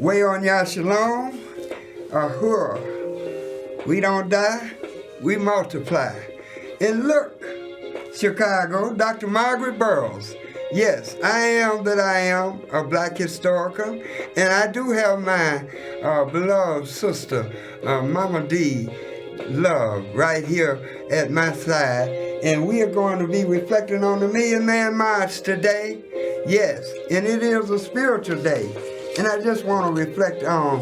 Way on ya shalom, ahur. We don't die, we multiply. And look, Chicago, Dr. Margaret Burroughs. Yes, I am that I am, a black historical, and I do have my beloved sister, Mama Dee Love, right here at my side. And we are going to be reflecting on the Million Man March today. Yes, and it is a spiritual day. And I just want to reflect on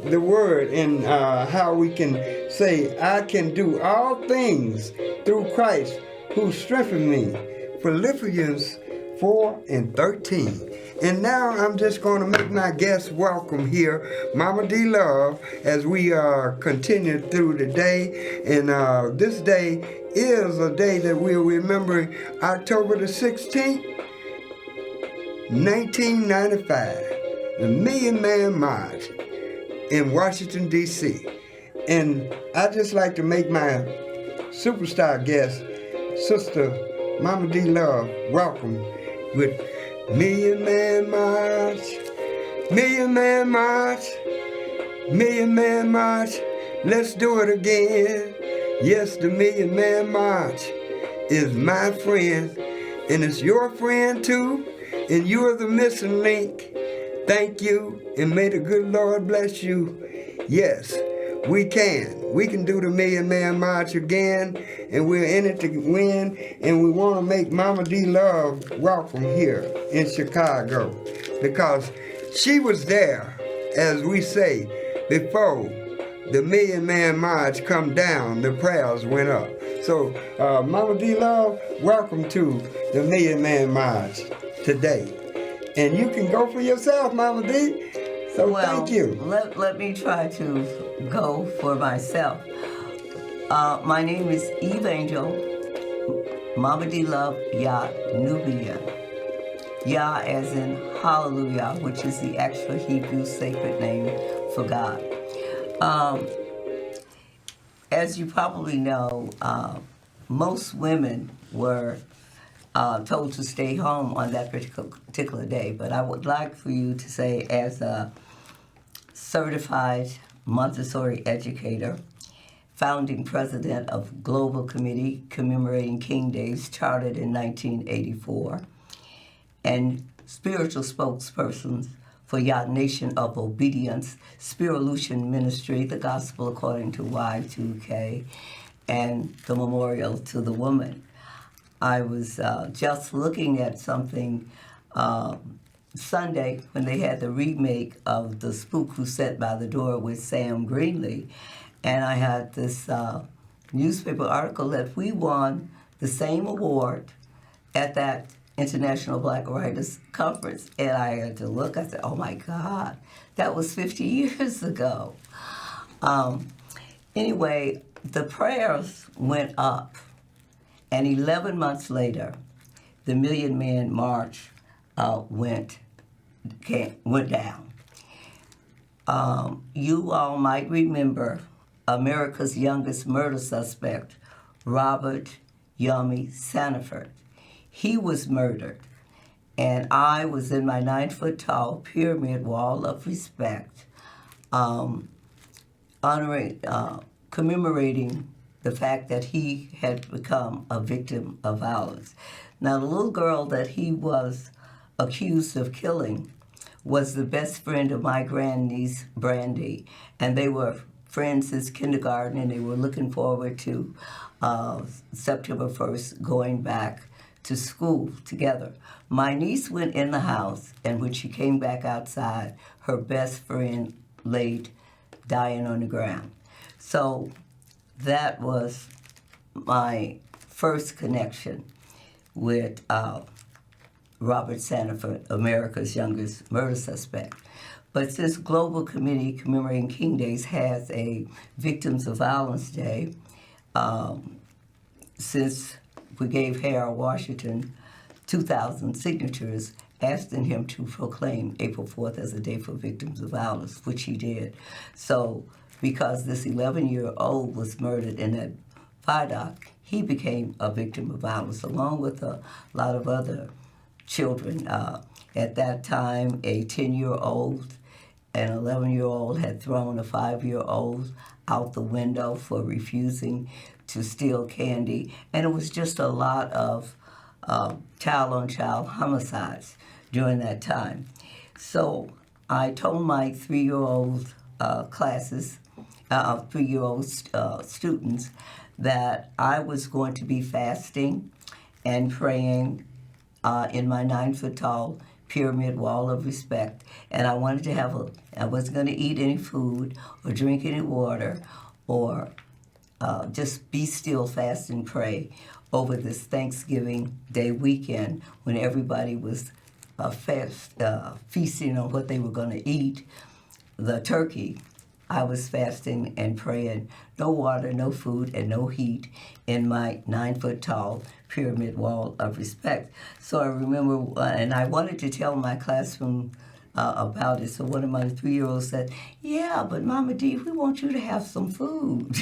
the word and how we can say, I can do all things through Christ who strengthened me. Philippians 4:13. And now I'm just going to make my guest welcome here, Mama Dee Love, as we continue through the day. And this day is a day that we'll remember, October the 16th, 1995, the Million Man March in Washington, D.C. And I'd just like to make my superstar guest, Sister Mama Dee Love, welcome with Million Man March, Million Man March, Million Man March, let's do it again. Yes, the Million Man March is my friend, and it's your friend too, and you're the missing link. Thank you, and may the good Lord bless you. Yes, we can. We can do the Million Man March again, and we're in it to win, and we want to make Mama Dee Love welcome here in Chicago, because she was there, as we say, before the Million Man March come down, the prayers went up. So, Mama Dee Love, welcome to the Million Man March today. And you can go for yourself, Mama Dee. So thank you. Let me try to go for myself. My name is Evangel Mama Dee Love Yah Nubia. Yah as in Hallelujah, which is the actual Hebrew sacred name for God. As you probably know, most women were told to stay home on that particular day. But I would like for you to say, as a certified Montessori educator, founding president of Global Committee Commemorating King Days, chartered in 1984, and spiritual spokesperson for Yah Nation of Obedience, Spirituation Ministry, the Gospel According to Y2K, and the Memorial to the Woman. I was just looking at something Sunday when they had the remake of The Spook Who Sat by the Door with Sam Greenlee, and I had this newspaper article that we won the same award at that International Black Writers Conference, and I had to look. I said, oh my God, that was 50 years ago. Anyway, the prayers went up, and 11 months later, the Million Man March went down. You all might remember America's youngest murder suspect, Robert Yummy Sanford. He was murdered, and I was in my 9-foot-tall pyramid wall of respect, commemorating the fact that he had become a victim of violence. Now, the little girl that he was accused of killing was the best friend of my grandniece, Brandy, and they were friends since kindergarten, and they were looking forward to September 1st going back to school together. My niece went in the house, and when she came back outside, her best friend laid dying on the ground. So that was my first connection with Robert Sanford, America's youngest murder suspect. But since Global Committee Commemorating King Days has a Victims of Violence Day, since we gave Harold Washington 2,000 signatures asking him to proclaim April 4th as a day for victims of violence, which he did. So because this 11-year-old was murdered in that viaduct, he became a victim of violence, along with a lot of other children. At that time, a 10-year-old an 11-year-old had thrown a 5-year-old out the window for refusing to steal candy. And it was just a lot of child-on-child homicides during that time. So I told my 3-year-old classes, 3-year-old students, that I was going to be fasting and praying in my 9-foot-tall pyramid wall of respect, and I wanted to have I wasn't going to eat any food or drink any water or just be still, fast, and pray over this Thanksgiving Day weekend when everybody was feasting on what they were going to eat, the turkey. I was fasting and praying, no water, no food, and no heat in my 9-foot-tall pyramid wall of respect. So I remember, and I wanted to tell my classroom about it. So one of my 3-year-olds said, "Yeah, but Mama Dee, we want you to have some food."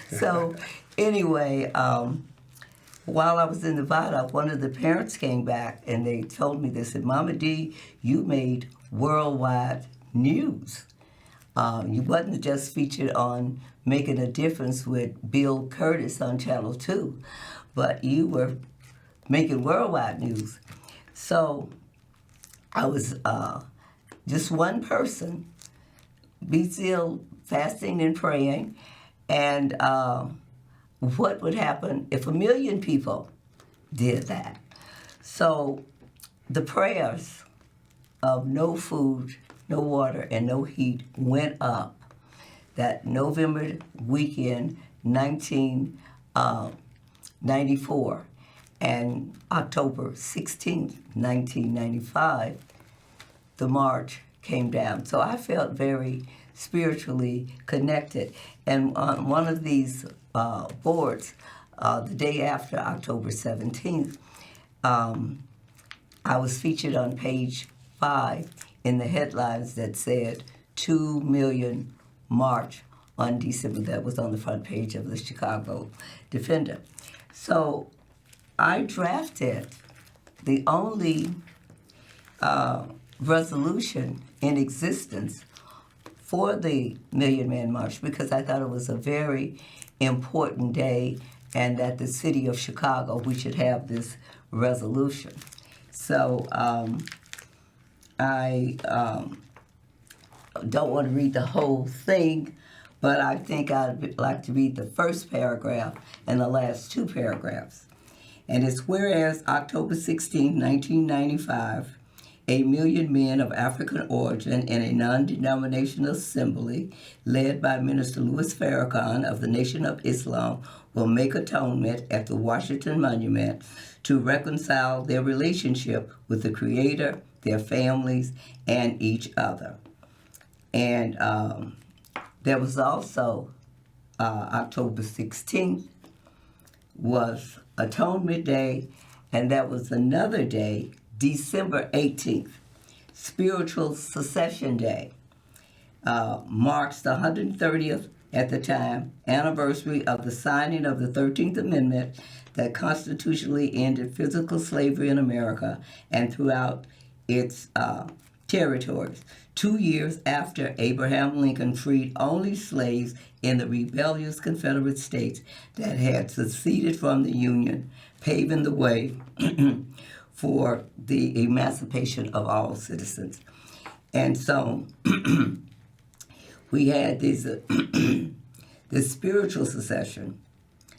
So anyway, while I was in Nevada, one of the parents came back and they told me, they said, "Mama Dee, you made worldwide news. You wasn't just featured on Making a Difference with Bill Curtis on Channel 2, but you were making worldwide news." So I was just one person, be still, fasting and praying, and what would happen if 1 million people did that? So the prayers of no food, no water, and no heat went up that November weekend, 1994, and October 16th, 1995, the march came down. So I felt very spiritually connected. And on one of these boards, the day after October 17th, I was featured on page 5 in the headlines that said 2 million march on December. That was on the front page of the Chicago Defender. So I drafted the only resolution in existence for the Million Man March because I thought it was a very important day and that the city of Chicago, we should have this resolution. So I don't want to read the whole thing, but I think I'd like to read the first paragraph and the last 2 paragraphs. And it's whereas October 16, 1995, a million men of African origin in a non-denominational assembly led by Minister Louis Farrakhan of the Nation of Islam will make atonement at the Washington Monument to reconcile their relationship with the Creator, their families, and each other. And there was also October 16th was Atonement Day, and that was another day, December 18th, Spiritual Secession Day, marks the 130th at the time anniversary of the signing of the 13th Amendment that constitutionally ended physical slavery in America and throughout its territories. 2 years after Abraham Lincoln freed only slaves in the rebellious Confederate States that had seceded from the Union, paving the way for the emancipation of all citizens. And so we had this, this spiritual secession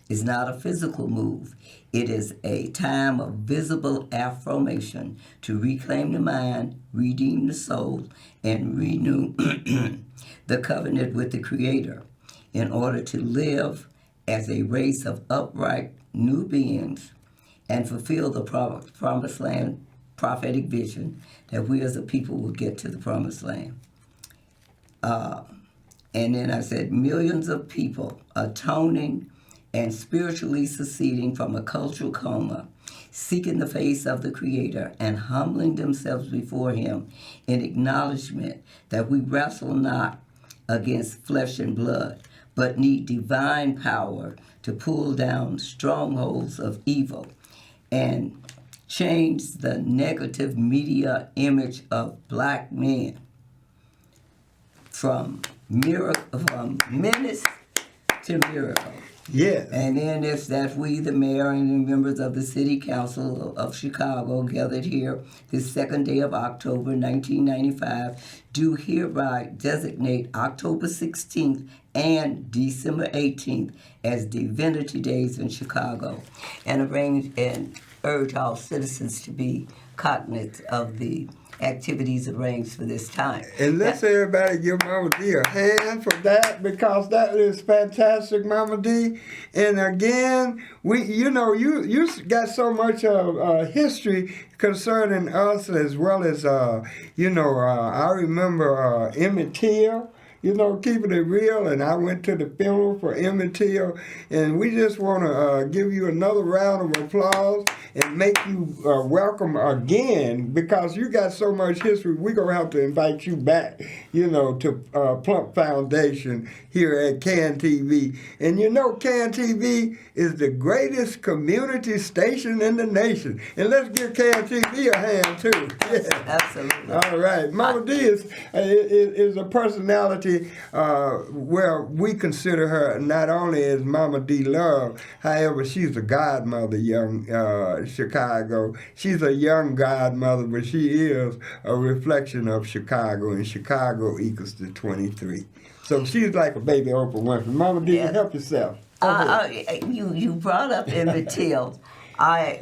is not a physical move. It is a time of visible affirmation to reclaim the mind, redeem the soul, and renew the covenant with the Creator in order to live as a race of upright new beings and fulfill the promised land prophetic vision that we as a people will get to the promised land. And then I said millions of people atoning and spiritually seceding from a cultural coma, seeking the face of the Creator and humbling themselves before Him in acknowledgement that we wrestle not against flesh and blood, but need divine power to pull down strongholds of evil and change the negative media image of black men from menace to miracle. Yes. And then it's that we, the mayor and the members of the City Council of Chicago, gathered here this second day of October 1995, do hereby designate October 16th and December 18th as Divinity Days in Chicago, and arrange and urge all citizens to be cognizant of the activities arranged for this time. And let's everybody give Mama Dee a hand for that, because that is fantastic, Mama Dee. And again, you got so much history concerning us, as well as I remember Emmett Till. Keeping it real, and I went to the funeral for Emmett Till, and we just want to give you another round of applause and make you welcome again, because you got so much history. We're going to have to invite you back, to Plump Foundation here at CAN TV. And CAN TV is the greatest community station in the nation. And let's give CAN TV a hand, too. Yes. Absolutely. All right. Mama Dee is a personality where we consider her not only as Mama Dee Love, however, she's a godmother, young Chicago. She's a young godmother, but she is a reflection of Chicago, and Chicago equals to 23. So she's like a baby Oprah Winfrey. Mama Dee, help yourself. You brought up Emmett Till. I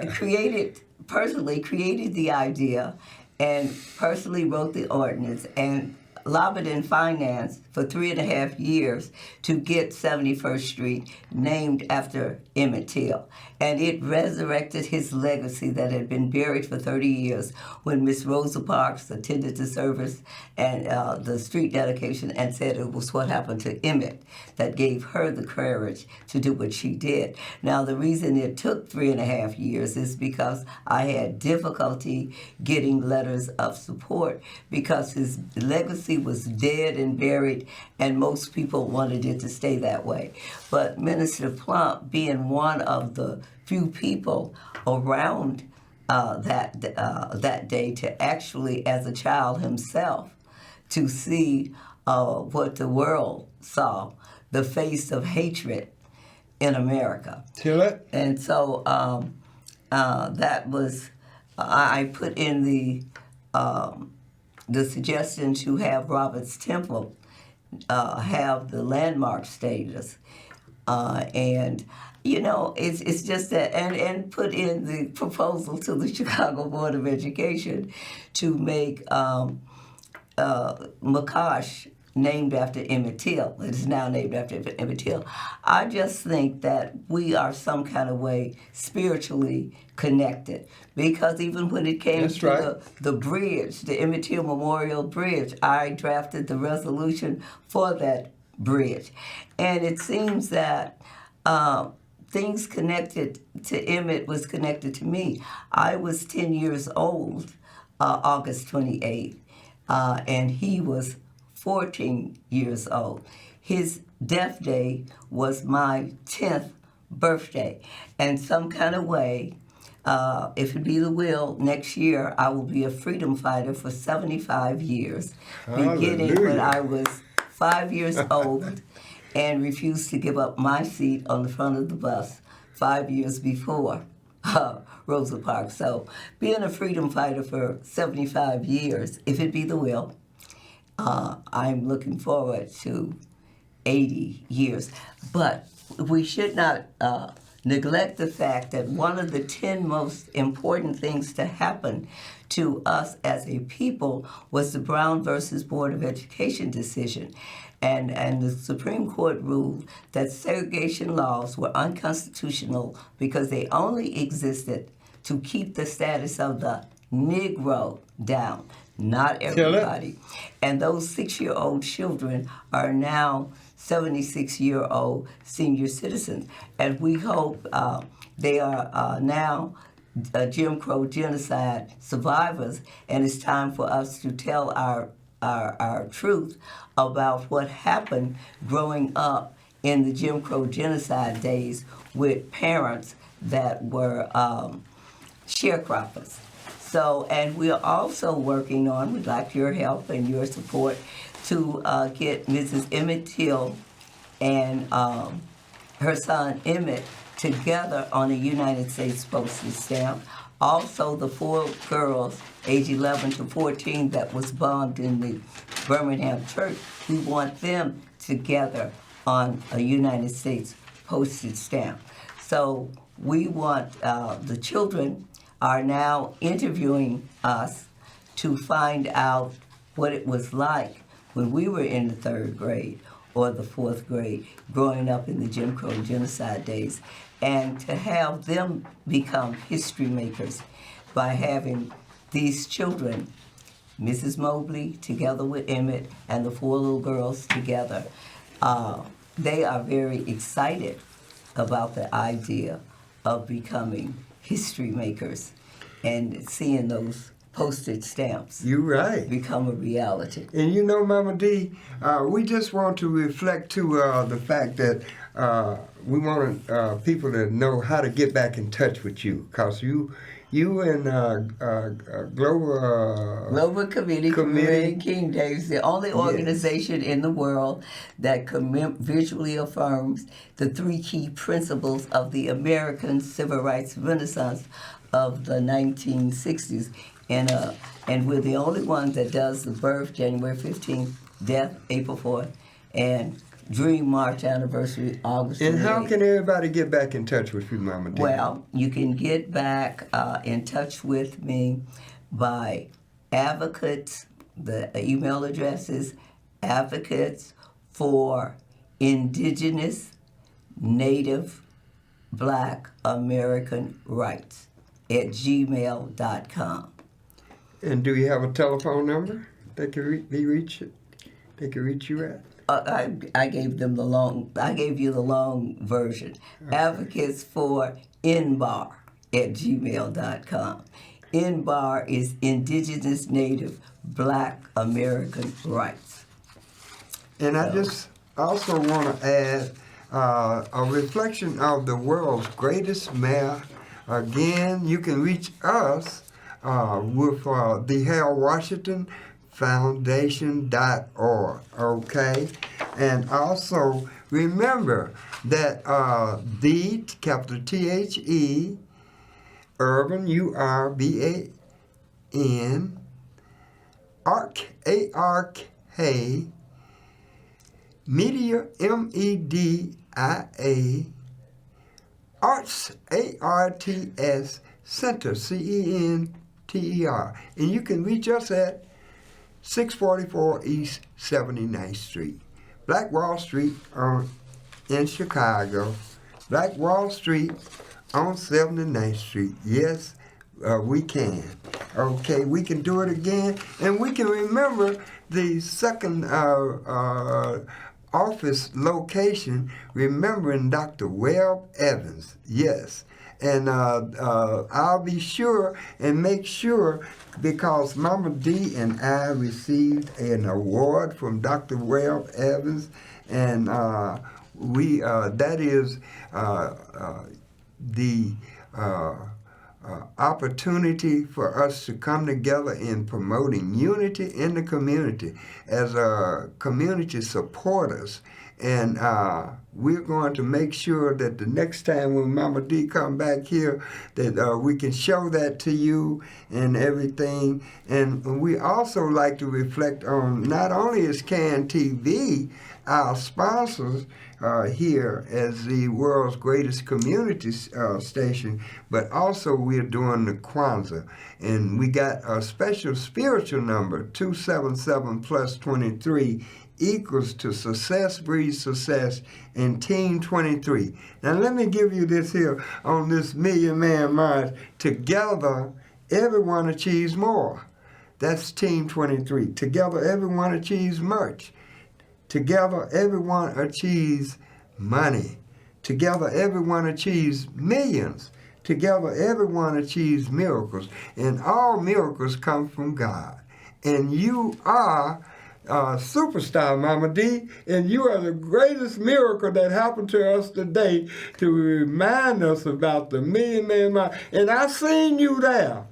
personally created the idea and personally wrote the ordinance and lobbied in finance for 3.5 years to get 71st Street named after Emmett Till. And it resurrected his legacy that had been buried for 30 years when Miss Rosa Parks attended the service and the street dedication and said it was what happened to Emmett that gave her the courage to do what she did. Now, the reason it took 3.5 years is because I had difficulty getting letters of support, because his legacy was dead and buried, and most people wanted it to stay that way. But Minister Plump, being one of the few people around that day to actually, as a child himself, to see what the world saw, the face of hatred in America. Till it? And so that was, I put in the suggestion to have Robert's Temple have the landmark status, and it's just that, and put in the proposal to the Chicago Board of Education to make McCosh named after Emmett Till. It is now named after Emmett Till. I just think that we are some kind of way spiritually connected, because even when it came to the bridge, the Emmett Till Memorial Bridge, I drafted the resolution for that bridge. And it seems that things connected to Emmett was connected to me. I was 10 years old, August 28th, and he was 14 years old. His death day was my 10th birthday. And some kind of way, if it be the will, next year I will be a freedom fighter for 75 years, beginning when I was 5 years old and refused to give up my seat on the front of the bus 5 years before Rosa Parks. So being a freedom fighter for 75 years, if it be the will, I'm looking forward to 80 years. But we should not neglect the fact that one of the 10 most important things to happen to us as a people was the Brown versus Board of Education decision. And the Supreme Court ruled that segregation laws were unconstitutional because they only existed to keep the status of the Negro down, not everybody. And those 6-year-old children are now 76-year-old senior citizens. And we hope they are now Jim Crow genocide survivors, and it's time for us to tell our truth about what happened growing up in the Jim Crow genocide days with parents that were sharecroppers. So, and we're also working on, we'd like your help and your support to get Mrs. Emmett Till and her son Emmett together on a United States postage stamp. Also, the 4 girls, age 11 to 14, that was bombed in the Birmingham church, we want them together on a United States postage stamp. So we want, the children are now interviewing us to find out what it was like when we were in the 3rd grade or the 4th grade, growing up in the Jim Crow genocide days, and to have them become history makers by having these children, Mrs. Mobley together with Emmett and the 4 little girls together. They are very excited about the idea of becoming history makers and seeing those postage stamps You're right. become a reality. And you know, Mama Dee, we just want to reflect to the fact that we want people to know how to get back in touch with you, because you and Global Committee King Days, the only organization in the world that visually affirms the 3 key principles of the American Civil Rights Renaissance of the 1960s. And we're the only one that does the birth, January 15th, death, April 4th, and Dream March anniversary, August 28th. And how can everybody get back in touch with you, Mama Dee? Well, you can get back in touch with me by advocates. The email address is advocates for Indigenous, Native, Black American Rights at gmail.com. And do you have a telephone number that can be reached? They can reach you at? I gave them the long. I gave you the long version. Okay. Advocates for INBAR at gmail.com. INBAR is Indigenous, Native, Black American Rights. And I just also want to add a reflection of the world's greatest mayor. Again, you can reach us with the Harold Washington Foundation.org, okay? And also remember that the capital THE Urban URBAN ARK ARK Media MEDIA Arts ARTS Center CENTER, and you can reach us at 644 East 79th Street, Black Wall Street in Chicago, Black Wall Street on 79th Street. Yes, we can. Okay, we can do it again, and we can remember the second office location, remembering Dr. Webb Evans. Yes. And I'll be sure and make sure, because Mama Dee and I received an award from Dr. Webb Evans, and that is the opportunity for us to come together in promoting unity in the community as community supporters. And we're going to make sure that the next time when Mama Dee come back here, that we can show that to you and everything. And we also like to reflect on, not only is CAN TV our sponsors here as the world's greatest community station, but also we're doing the Kwanzaa. And we got a special spiritual number, 277 plus 23, equals to success breeds success in Team 23. Now let me give you this here on this Million Man March. Together, everyone achieves more. That's Team 23. Together, everyone achieves much. Together, everyone achieves money. Together, everyone achieves millions. Together, everyone achieves miracles. And all miracles come from God. And you are superstar, Mama Dee, and you are the greatest miracle that happened to us today to remind us about the Million Man March. And I seen you there.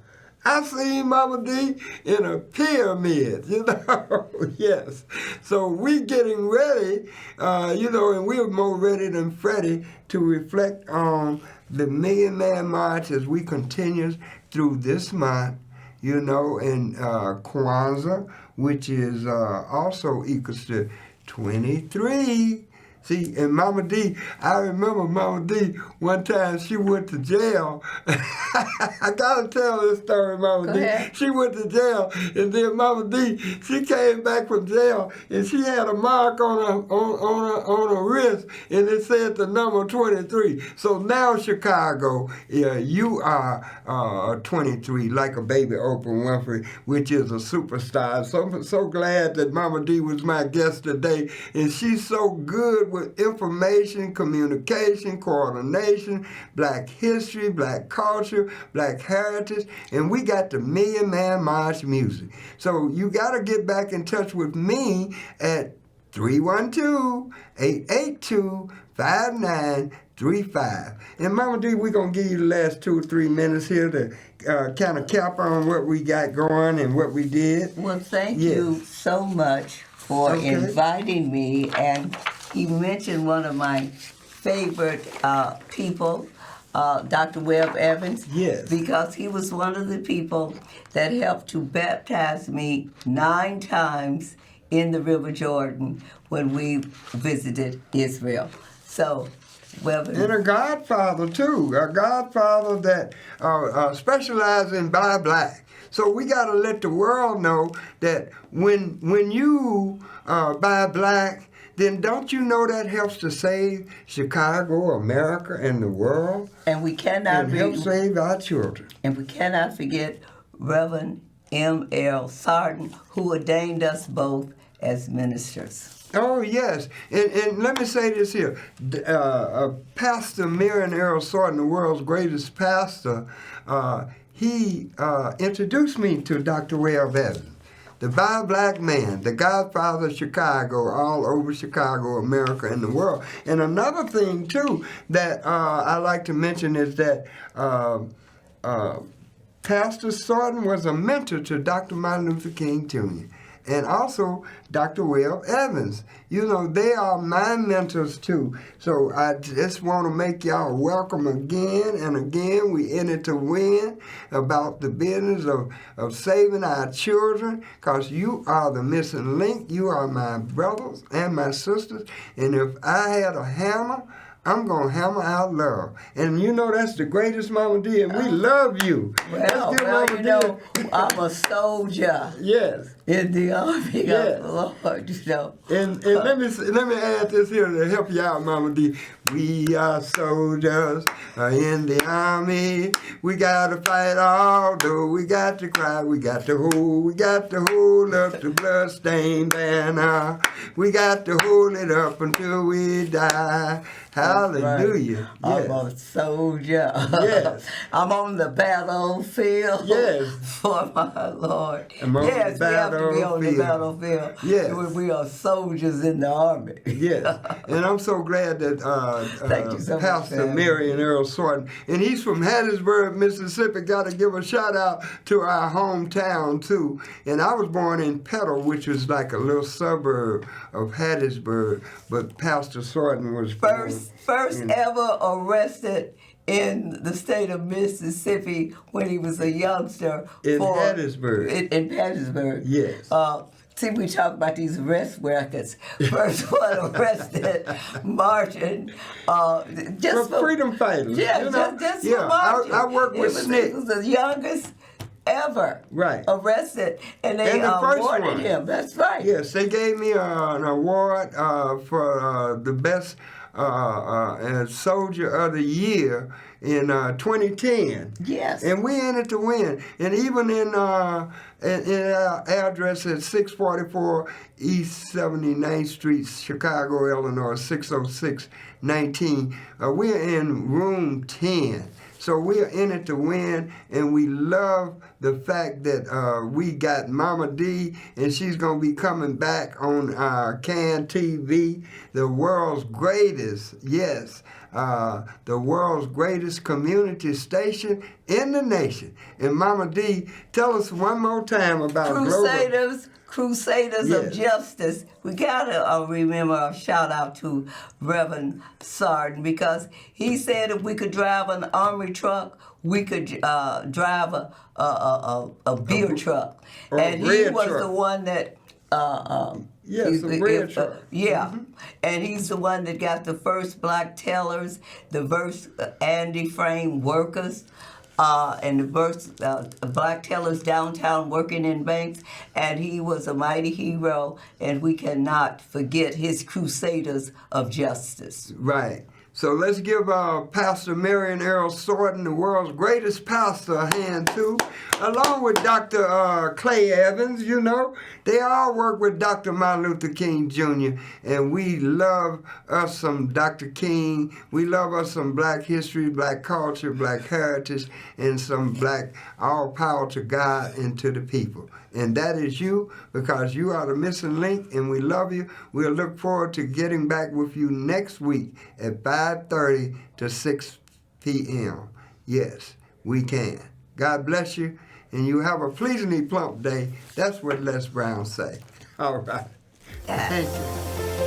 I seen Mama Dee in a pyramid, you know. Yes. So we getting ready, you know, and we're more ready than Freddie to reflect on the Million Man March as we continue through this month, you know, and Kwanzaa, which is also equals to 23. See, and Mama Dee, I remember Mama Dee, one time she went to jail. I gotta tell this story, Mama Dee. ahead. She went to jail, and then Mama Dee, she came back from jail, and she had a mark on her wrist, and it said the number 23. So now, Chicago, you are 23, like a baby Oprah Winfrey, which is a superstar. So I'm so glad that Mama Dee was my guest today, and she's so good with information, communication, coordination, black history, black culture, black heritage, and we got the Million Man March music. So you got to get back in touch with me at 312-882-5935. And Mama Dee, we're going to give you the last 2 or 3 minutes here to kind of cap on what we got going and what we did. Well, thank you so much for inviting me. And he mentioned one of my favorite people, Dr. Webb Evans. Yes. Because he was one of the people that helped to baptize me 9 times in the River Jordan when we visited Israel. So, Webb and a godfather, too. A godfather that specializes in buy black. So we got to let the world know that when you buy black, then don't you know that helps to save Chicago, America, and the world? And we cannot help save our children. And we cannot forget Reverend M.L. Sarton, who ordained us both as ministers. Oh, yes. And let me say this here. Pastor Marion Earl Sarton, the world's greatest pastor, he introduced me to Dr. Webb Evans, the black man, the godfather of Chicago, all over Chicago, America, and the world. And another thing, too, that I like to mention is that Pastor Sarton was a mentor to Dr. Martin Luther King, Jr., and also Dr. Webb Evans. You know, they are my mentors too. So I just want to make y'all welcome again and again. We in it to win about the business of saving our children, because you are the missing link. You are my brothers and my sisters. And if I had a hammer, I'm going to hammer out love. And you know that's the greatest, Mama Dee, and we love you. Well, you know, I'm a soldier. Yes. In the army of the Lord, you know. And let me add this here to help you out, Mama Dee. We are soldiers in the army. We got to fight although we got to cry. We got to hold up the bloodstained banner. We got to hold it up until we die. Hallelujah. Right. Yes. I'm a soldier. Yes. I'm on the battlefield. Yes. For my Lord. Yes, we have to be on the battlefield. Yes. We are soldiers in the army. Yes. And I'm so glad that Thank you so Pastor much, Marion Earl Sarton, and he's from Hattiesburg, Mississippi. Got to give a shout out to our hometown too. And I was born in Petal, which is like a little suburb of Hattiesburg, but Pastor Sarton was first ever arrested in the state of Mississippi when he was a youngster. In Hattiesburg. In Hattiesburg. Yes. See, we talk about these arrest records. First one arrested marching just for freedom fighters. Yeah, you know? just for marching. I worked with SNCC. He was the youngest ever arrested, and they awarded him. That's right. Yes, they gave me an award for the best Soldier of the Year in 2010. Yes. And we in it to win. And even in our address at 644 East 79th Street, Chicago, Illinois, 60619, we're in room 10. So we are in it to win, and we love the fact that we got Mama Dee, and she's going to be coming back on CAN TV, the world's greatest, yes, the world's greatest community station in the nation. And Mama Dee, tell us one more time about Crusaders Yes. of Justice. We gotta remember a shout out to Reverend Sarden, because he said if we could drive an army truck, we could drive a beer truck, or and a he bread was truck. the one that. Yes, a bread truck. Yeah, Mm-hmm. and he's the one that got the first black tellers, the first Andy Frame workers, and the first black tellers downtown working in banks. And he was a mighty hero, and we cannot forget his Crusaders of Justice. Right. So let's give Pastor Marion Earl Sorton, the world's greatest pastor, a hand too, along with Dr. Clay Evans. You know, they all work with Dr. Martin Luther King Jr., and we love us some Dr. King. We love us some black history, black culture, black heritage, and some black all power to God and to the people. And that is you, because you are the missing link, and we love you. We'll look forward to getting back with you next week at 5:30 to 6 p.m. Yes, we can. God bless you, and you have a pleasingly plump day. That's what Les Brown say. All right. Thank you.